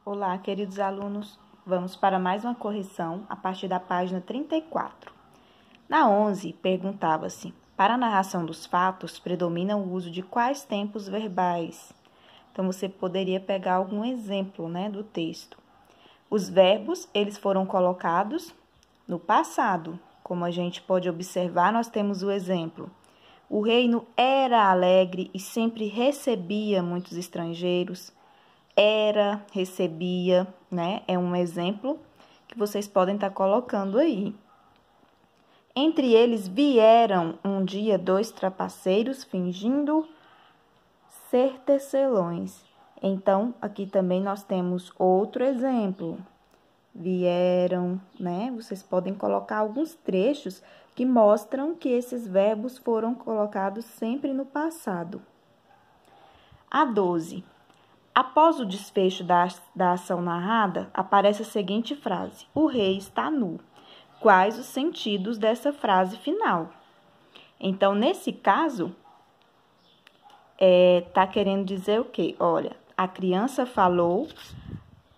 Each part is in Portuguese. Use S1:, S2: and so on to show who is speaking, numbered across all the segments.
S1: Olá, queridos alunos. Vamos para mais uma correção a partir da página 34. Na 11, perguntava-se: para a narração dos fatos, predomina o uso de quais tempos verbais? Então, você poderia pegar algum exemplo, do texto. Os verbos, eles foram colocados no passado. Como a gente pode observar, nós temos o exemplo. O reino era alegre e sempre recebia muitos estrangeiros. Era, recebia, É um exemplo que vocês podem estar colocando aí. Entre eles vieram um dia 2 trapaceiros fingindo ser tecelões. Então, aqui também nós temos outro exemplo. Vieram, Vocês podem colocar alguns trechos que mostram que esses verbos foram colocados sempre no passado. A 12. Após o desfecho da ação narrada, aparece a seguinte frase: o rei está nu. Quais os sentidos dessa frase final? Então, nesse caso, está querendo dizer o quê? Olha, a criança falou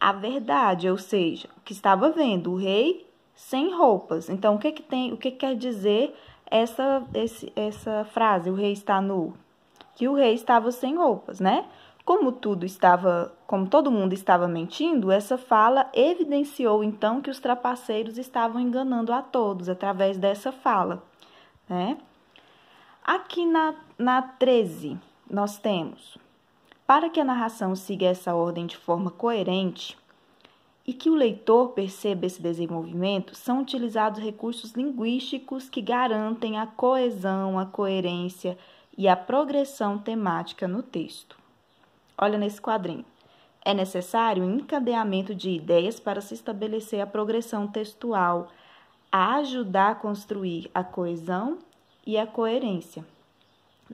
S1: a verdade, ou seja, o que estava vendo, o rei sem roupas. Então, o que quer dizer essa frase, o rei está nu? Que o rei estava sem roupas, Como todo mundo estava mentindo, essa fala evidenciou, então, que os trapaceiros estavam enganando a todos através dessa fala, Aqui na 13, nós temos: para que a narração siga essa ordem de forma coerente e que o leitor perceba esse desenvolvimento, são utilizados recursos linguísticos que garantem a coesão, a coerência e a progressão temática no texto. Olha nesse quadrinho. É necessário um encadeamento de ideias para se estabelecer a progressão textual, a ajudar a construir a coesão e a coerência.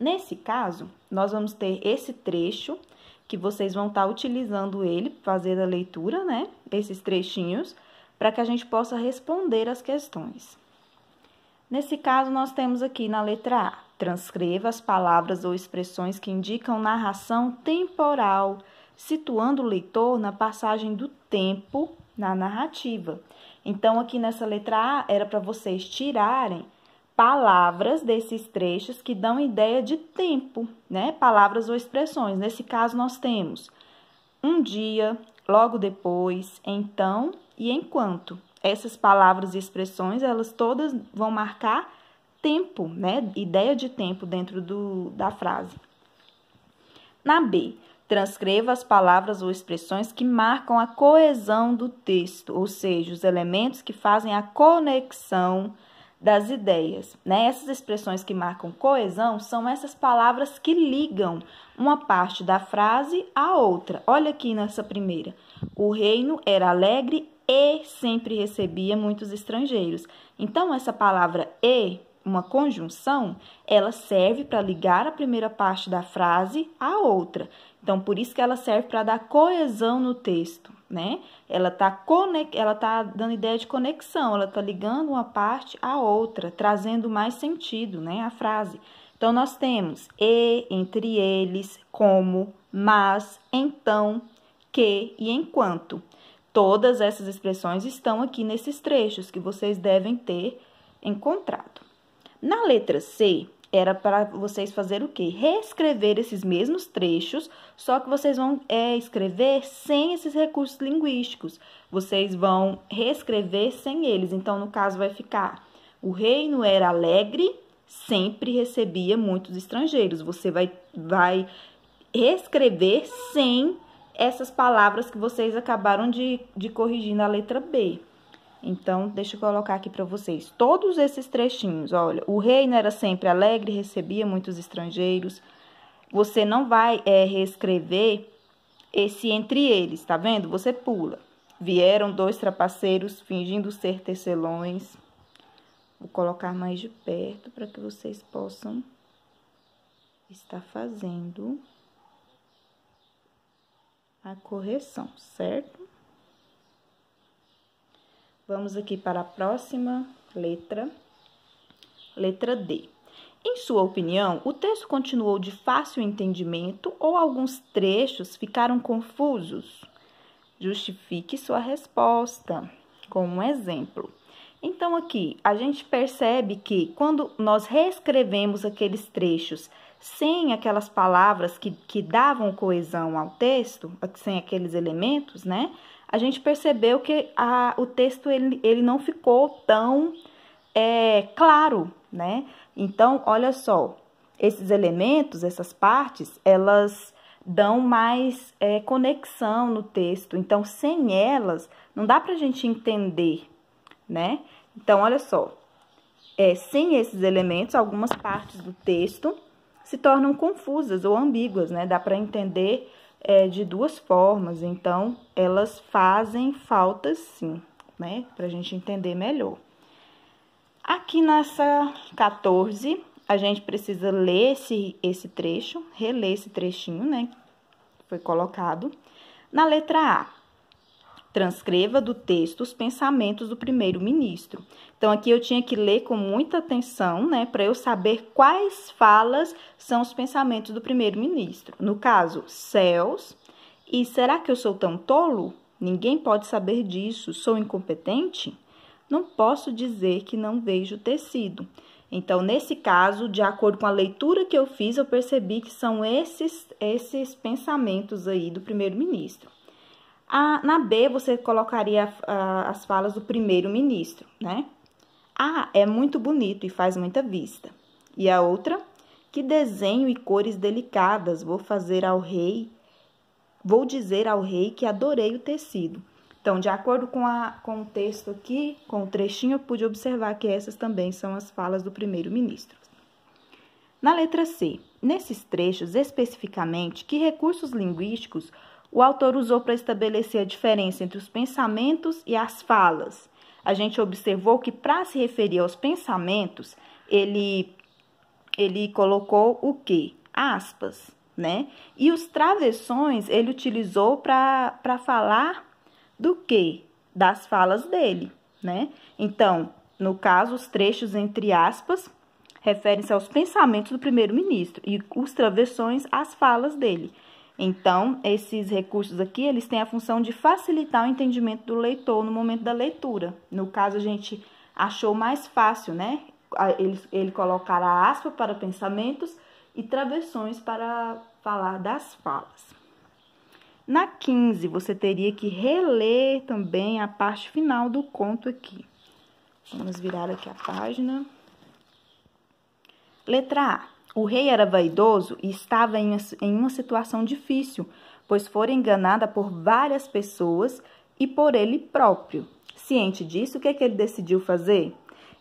S1: Nesse caso, nós vamos ter esse trecho, que vocês vão estar utilizando ele, fazer a leitura, Esses trechinhos, para que a gente possa responder as questões. Nesse caso, nós temos aqui na letra A: transcreva as palavras ou expressões que indicam narração temporal, situando o leitor na passagem do tempo na narrativa. Então, aqui nessa letra A, era para vocês tirarem palavras desses trechos que dão ideia de tempo, Palavras ou expressões. Nesse caso, nós temos um dia, logo depois, então e enquanto. Essas palavras e expressões, elas todas vão marcar tempo, Ideia de tempo dentro da frase. Na B, transcreva as palavras ou expressões que marcam a coesão do texto, ou seja, os elementos que fazem a conexão das ideias, Essas expressões que marcam coesão são essas palavras que ligam uma parte da frase à outra. Olha aqui nessa primeira: o reino era alegre e sempre recebia muitos estrangeiros. Então, essa palavra e, uma conjunção, ela serve para ligar a primeira parte da frase à outra. Então, por isso que ela serve para dar coesão no texto, Ela tá dando ideia de conexão, ela está ligando uma parte à outra, trazendo mais sentido, à frase. Então, nós temos e, entre eles, como, mas, então, que e enquanto. Todas essas expressões estão aqui nesses trechos que vocês devem ter encontrado. Na letra C, era para vocês fazer o quê? Reescrever esses mesmos trechos, só que vocês vão escrever sem esses recursos linguísticos. Vocês vão reescrever sem eles. Então, no caso, vai ficar: o reino era alegre, sempre recebia muitos estrangeiros. Você vai reescrever sem essas palavras que vocês acabaram de corrigir na letra B. Então, deixa eu colocar aqui para vocês todos esses trechinhos. Olha, o reino era sempre alegre, recebia muitos estrangeiros. Você não vai reescrever esse entre eles, tá vendo? Você pula. Vieram 2 trapaceiros fingindo ser tecelões. Vou colocar mais de perto para que vocês possam estar fazendo a correção, certo? Vamos aqui para a próxima letra, letra D. Em sua opinião, o texto continuou de fácil entendimento ou alguns trechos ficaram confusos? Justifique sua resposta com um exemplo. Então, aqui, a gente percebe que quando nós reescrevemos aqueles trechos sem aquelas palavras que davam coesão ao texto, sem aqueles elementos, né? A gente percebeu que o texto ele não ficou tão claro, né? Então, olha só, esses elementos, essas partes, elas dão mais conexão no texto. Então, sem elas, não dá pra gente entender, né? Então, olha só, sem esses elementos, algumas partes do texto se tornam confusas ou ambíguas, né? Dá para entender de duas formas, então elas fazem falta sim, né? Para a gente entender melhor. Aqui nessa 14, a gente precisa ler esse trecho, reler esse trechinho, né? Que foi colocado. Na letra A, transcreva do texto os pensamentos do primeiro-ministro. Então, aqui eu tinha que ler com muita atenção, né, para eu saber quais falas são os pensamentos do primeiro-ministro. No caso, céus. E será que eu sou tão tolo? Ninguém pode saber disso. Sou incompetente? Não posso dizer que não vejo tecido. Então, nesse caso, de acordo com a leitura que eu fiz, eu percebi que são esses pensamentos aí do primeiro-ministro. Na B, você colocaria as falas do primeiro-ministro, né? É muito bonito e faz muita vista. E a outra, que desenho e cores delicadas, vou dizer ao rei que adorei o tecido. Então, de acordo com o texto aqui, com o trechinho, eu pude observar que essas também são as falas do primeiro-ministro. Na letra C, nesses trechos, especificamente, que recursos linguísticos o autor usou para estabelecer a diferença entre os pensamentos e as falas? A gente observou que, para se referir aos pensamentos, ele colocou o quê? Aspas, né? E os travessões ele utilizou para falar do quê? Das falas dele, né? Então, no caso, os trechos entre aspas referem-se aos pensamentos do primeiro-ministro e os travessões às falas dele. Então, esses recursos aqui, eles têm a função de facilitar o entendimento do leitor no momento da leitura. No caso, a gente achou mais fácil, né? Ele colocar a aspa para pensamentos e travessões para falar das falas. Na 15, você teria que reler também a parte final do conto aqui. Vamos virar aqui a página. Letra A. O rei era vaidoso e estava em uma situação difícil, pois fora enganada por várias pessoas e por ele próprio. Ciente disso, o que ele decidiu fazer?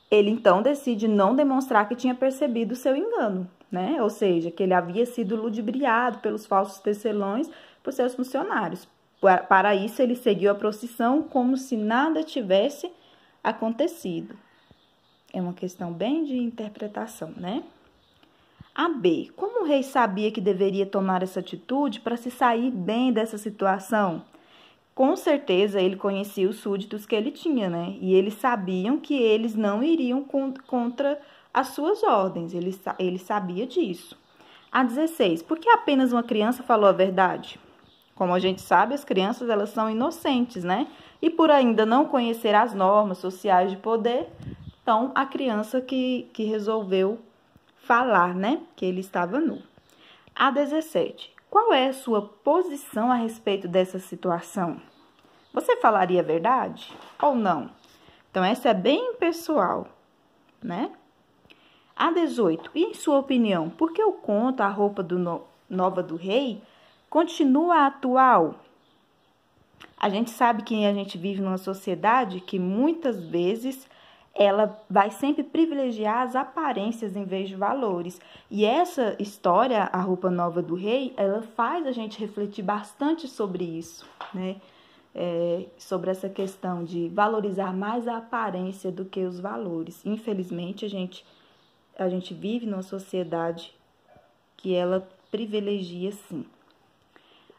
S1: Ele, então, decide não demonstrar que tinha percebido o seu engano, né? Ou seja, que ele havia sido ludibriado pelos falsos tecelões por seus funcionários. Para isso, ele seguiu a procissão como se nada tivesse acontecido. É uma questão bem de interpretação, né? A B. Como o rei sabia que deveria tomar essa atitude para se sair bem dessa situação? Com certeza ele conhecia os súditos que ele tinha, né? E eles sabiam que eles não iriam contra as suas ordens. Ele sabia disso. A 16. Por que apenas uma criança falou a verdade? Como a gente sabe, as crianças elas são inocentes, né? E por ainda não conhecer as normas sociais de poder, então a criança que resolveu falar, né? Que ele estava nu. A 17. Qual é a sua posição a respeito dessa situação? Você falaria a verdade ou não? Então, essa é bem pessoal, né? A 18. E em sua opinião, por que o conto A Roupa Nova do Rei continua atual? A gente sabe que a gente vive numa sociedade que muitas vezes ela vai sempre privilegiar as aparências em vez de valores. E essa história, A Roupa Nova do Rei, ela faz a gente refletir bastante sobre isso, né? Sobre essa questão de valorizar mais a aparência do que os valores. Infelizmente, a gente vive numa sociedade que ela privilegia, sim.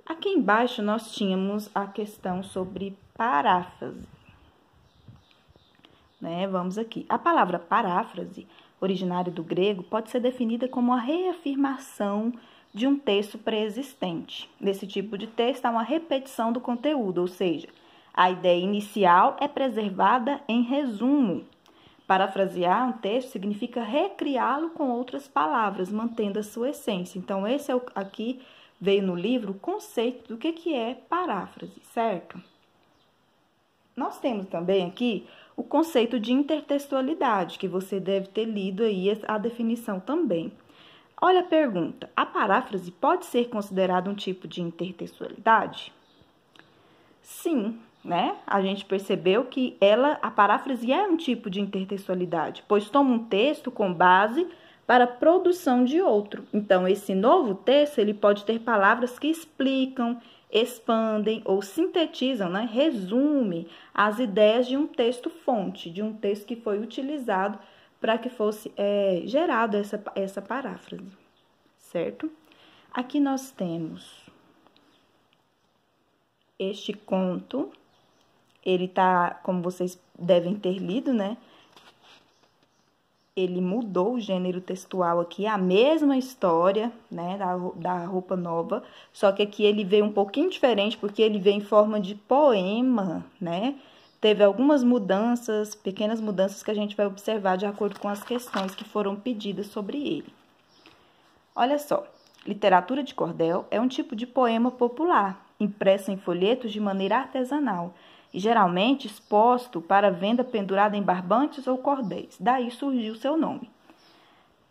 S1: Aqui embaixo, nós tínhamos a questão sobre paráfrase. Vamos aqui. A palavra paráfrase, originária do grego, pode ser definida como a reafirmação de um texto pré-existente. Nesse tipo de texto, há uma repetição do conteúdo, ou seja, a ideia inicial é preservada em resumo. Parafrasear um texto significa recriá-lo com outras palavras, mantendo a sua essência. Então, esse é aqui veio no livro o conceito do que é paráfrase, certo? Nós temos também aqui o conceito de intertextualidade, que você deve ter lido aí a definição também. Olha a pergunta: a paráfrase pode ser considerada um tipo de intertextualidade? Sim, né? A gente percebeu que a paráfrase é um tipo de intertextualidade, pois toma um texto com base para a produção de outro. Então, esse novo texto, ele pode ter palavras que explicam, expandem ou sintetizam, né? Resume as ideias de um texto fonte, de um texto que foi utilizado para que fosse gerado essa paráfrase, certo? Aqui nós temos este conto, ele tá, como vocês devem ter lido, né? Ele mudou o gênero textual aqui, a mesma história, né, da Roupa Nova, só que aqui ele veio um pouquinho diferente, porque ele veio em forma de poema, né? Teve algumas mudanças, pequenas mudanças que a gente vai observar de acordo com as questões que foram pedidas sobre ele. Olha só, literatura de cordel é um tipo de poema popular, impresso em folhetos de maneira artesanal, e geralmente exposto para venda pendurada em barbantes ou cordéis. Daí surgiu o seu nome.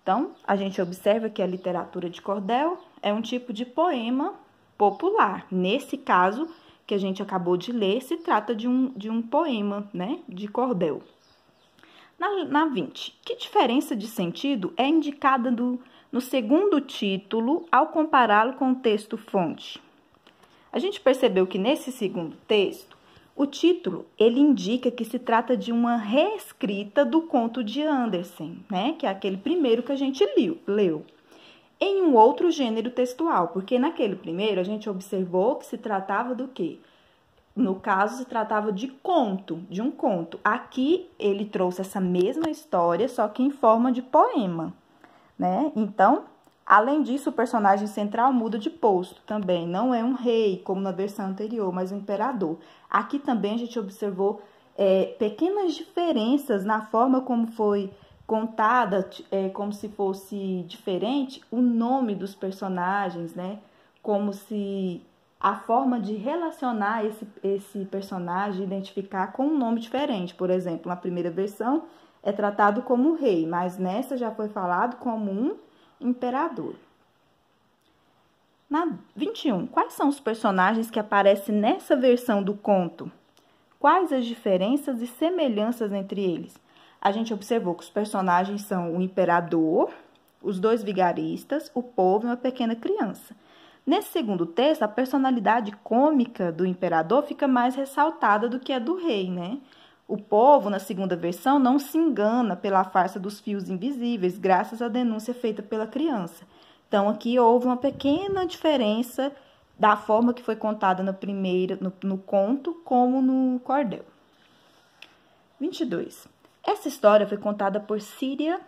S1: Então, a gente observa que a literatura de cordel é um tipo de poema popular. Nesse caso, que a gente acabou de ler, se trata de um poema, né, de cordel. Na 20, que diferença de sentido é indicada no segundo título ao compará-lo com o texto fonte? A gente percebeu que nesse segundo texto, o título, ele indica que se trata de uma reescrita do conto de Andersen, né? Que é aquele primeiro que a gente leu, em um outro gênero textual, porque naquele primeiro a gente observou que se tratava do quê? No caso, se tratava de um conto. Aqui, ele trouxe essa mesma história, só que em forma de poema, né? Então, além disso, o personagem central muda de posto também. Não é um rei, como na versão anterior, mas um imperador. Aqui também a gente observou pequenas diferenças na forma como foi contada, como se fosse diferente o nome dos personagens, né? Como se a forma de relacionar esse personagem, identificar com um nome diferente. Por exemplo, na primeira versão é tratado como rei, mas nessa já foi falado como um imperador. Na 21, quais são os personagens que aparecem nessa versão do conto? Quais as diferenças e semelhanças entre eles? A gente observou que os personagens são o imperador, os dois vigaristas, o povo e uma pequena criança. Nesse segundo texto, a personalidade cômica do imperador fica mais ressaltada do que a do rei, né? O povo, na segunda versão, não se engana pela farsa dos fios invisíveis, graças à denúncia feita pela criança. Então, aqui houve uma pequena diferença da forma que foi contada no conto, como no cordel. 22. Essa história foi contada por Círlia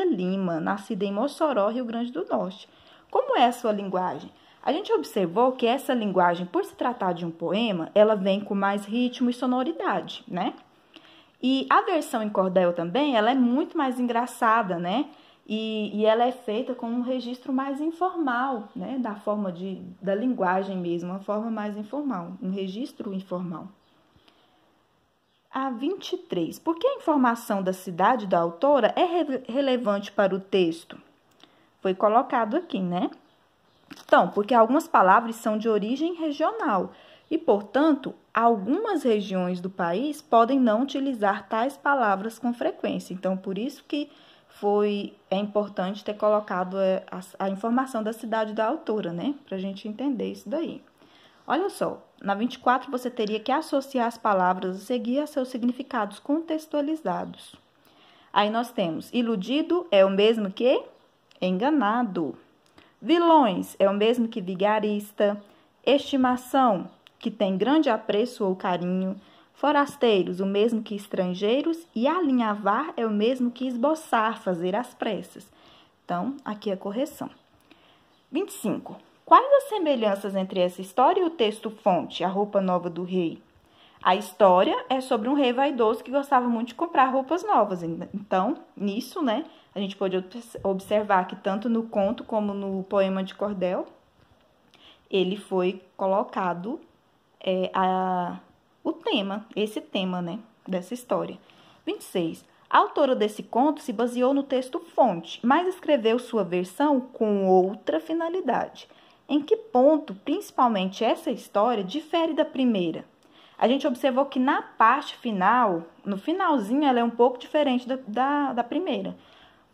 S1: Lima, nascida em Mossoró, Rio Grande do Norte. Como é a sua linguagem? A gente observou que essa linguagem, por se tratar de um poema, ela vem com mais ritmo e sonoridade, né? E a versão em cordel também, ela é muito mais engraçada, né? E ela é feita com um registro mais informal, né? Da forma da linguagem mesmo, uma forma mais informal, um registro informal. A 23. Por que a informação da cidade da autora é relevante para o texto? Foi colocado aqui, né? Então, porque algumas palavras são de origem regional e, portanto, algumas regiões do país podem não utilizar tais palavras com frequência. Então, por isso que é importante ter colocado a informação da cidade da autora, né? Para a gente entender isso daí. Olha só, na 24 você teria que associar as palavras a seguir a seus significados contextualizados. Aí nós temos iludido é o mesmo que enganado. Vilões é o mesmo que vigarista. Estimação, que tem grande apreço ou carinho. Forasteiros, o mesmo que estrangeiros, e alinhavar é o mesmo que esboçar, fazer às pressas. Então, aqui a correção. 25. Quais as semelhanças entre essa história e o texto-fonte, A Roupa Nova do Rei? A história é sobre um rei vaidoso que gostava muito de comprar roupas novas. Então, nisso, né, a gente pode observar que tanto no conto como no poema de cordel, ele foi colocado esse tema, né, dessa história. 26. A autora desse conto se baseou no texto-fonte, mas escreveu sua versão com outra finalidade. Em que ponto, principalmente essa história, difere da primeira? A gente observou que na parte final, no finalzinho, ela é um pouco diferente da primeira.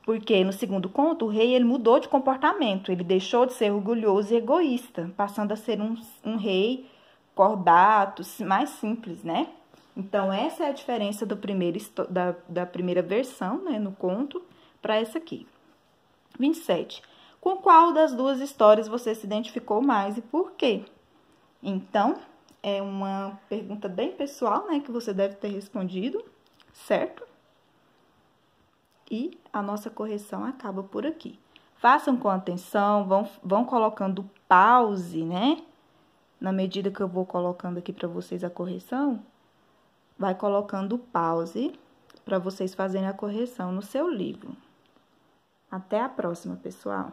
S1: Porque no segundo conto, o rei ele mudou de comportamento, ele deixou de ser orgulhoso e egoísta, passando a ser um rei cordato, mais simples, né? Então, essa é a diferença da primeira versão, né, no conto, para essa aqui. 27. Com qual das duas histórias você se identificou mais e por quê? Então, é uma pergunta bem pessoal, né, que você deve ter respondido, certo? E a nossa correção acaba por aqui. Façam com atenção, vão colocando pause, né? Na medida que eu vou colocando aqui para vocês a correção, vai colocando pause para vocês fazerem a correção no seu livro. Até a próxima, pessoal!